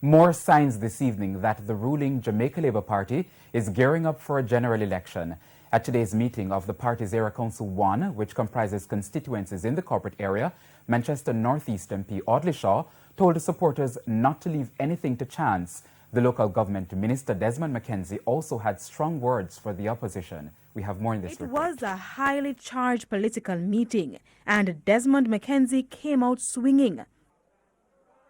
More signs this evening that the ruling Jamaica Labour Party is gearing up for a general election. At today's meeting of the party's Area Council 1, which comprises constituencies in the corporate area, Manchester North East MP Audley Shaw told the supporters not to leave anything to chance. The local government minister Desmond McKenzie also had strong words for the opposition. We have more in this report. It was a highly charged political meeting, and Desmond McKenzie came out swinging.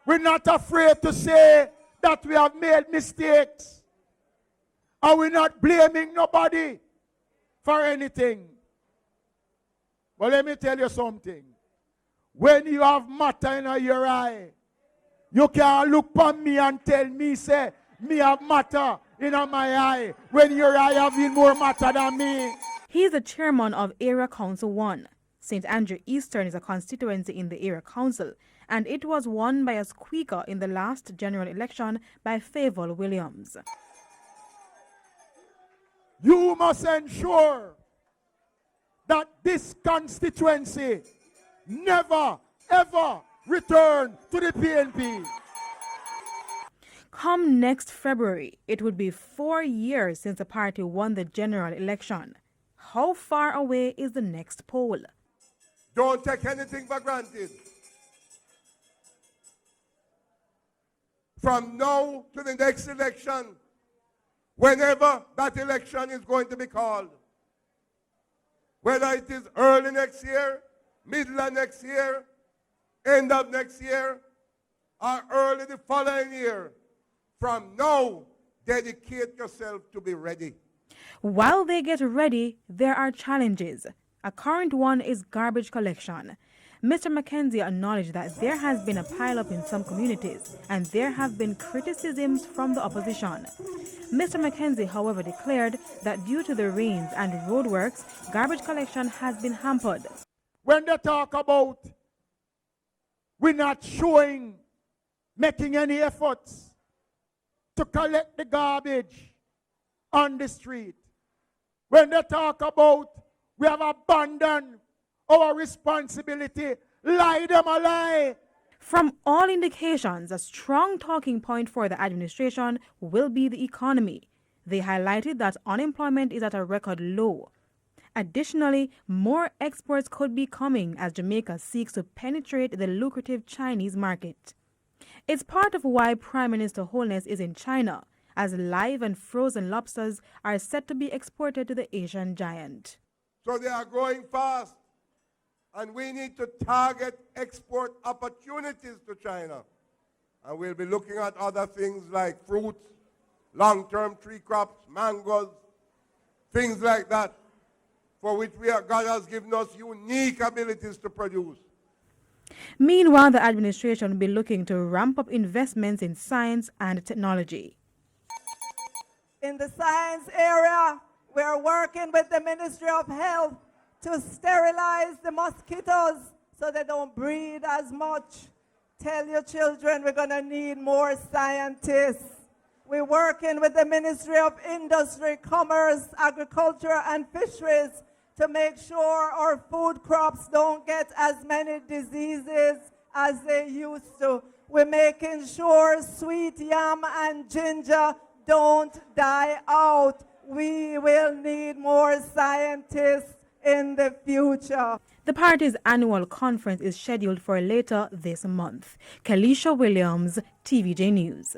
We're not afraid to say that we have made mistakes. And we're not blaming nobody for anything. But let me tell you something. When you have matter in your eye, you can't look upon me and tell me, say, me have matter in my eye, when your eye have even more matter than me. He is the chairman of Area Council 1. St. Andrew Eastern is a constituency in the Area Council, and it was won by a squeaker in the last general election by Favour Williams. You must ensure that this constituency never, ever return to the PNP. Come next February, it would be 4 years since the party won the general election. How far away is the next poll? Don't take anything for granted. From now to the next election, whenever that election is going to be called, whether it is early next year, middle of next year, end of next year, or early the following year, from now, dedicate yourself to be ready. While they get ready, there are challenges. A current one is garbage collection. Mr. McKenzie acknowledged that there has been a pile-up in some communities, and there have been criticisms from the opposition. Mr. McKenzie, however, declared that due to the rains and roadworks, garbage collection has been hampered. When they talk about we're not making any efforts to collect the garbage on the street, when they talk about we have abandoned our responsibility, lie them a lie. From all indications, a strong talking point for the administration will be the economy. They highlighted that unemployment is at a record low. Additionally, more exports could be coming as Jamaica seeks to penetrate the lucrative Chinese market. It's part of why Prime Minister Holness is in China, as live and frozen lobsters are set to be exported to the Asian giant. So they are growing fast, and we need to target export opportunities to China. And we'll be looking at other things like fruits, long-term tree crops, mangoes, things like that, for which God has given us unique abilities to produce. Meanwhile, the administration will be looking to ramp up investments in science and technology. In the science area, we are working with the Ministry of Health to sterilize the mosquitoes so they don't breed as much. Tell your children we're going to need more scientists. We're working with the Ministry of Industry, Commerce, Agriculture and Fisheries to make sure our food crops don't get as many diseases as they used to. We're making sure sweet yam and ginger don't die out. We will need more scientists in the future. The party's annual conference is scheduled for later this month. Kalisha Williams, TVJ News.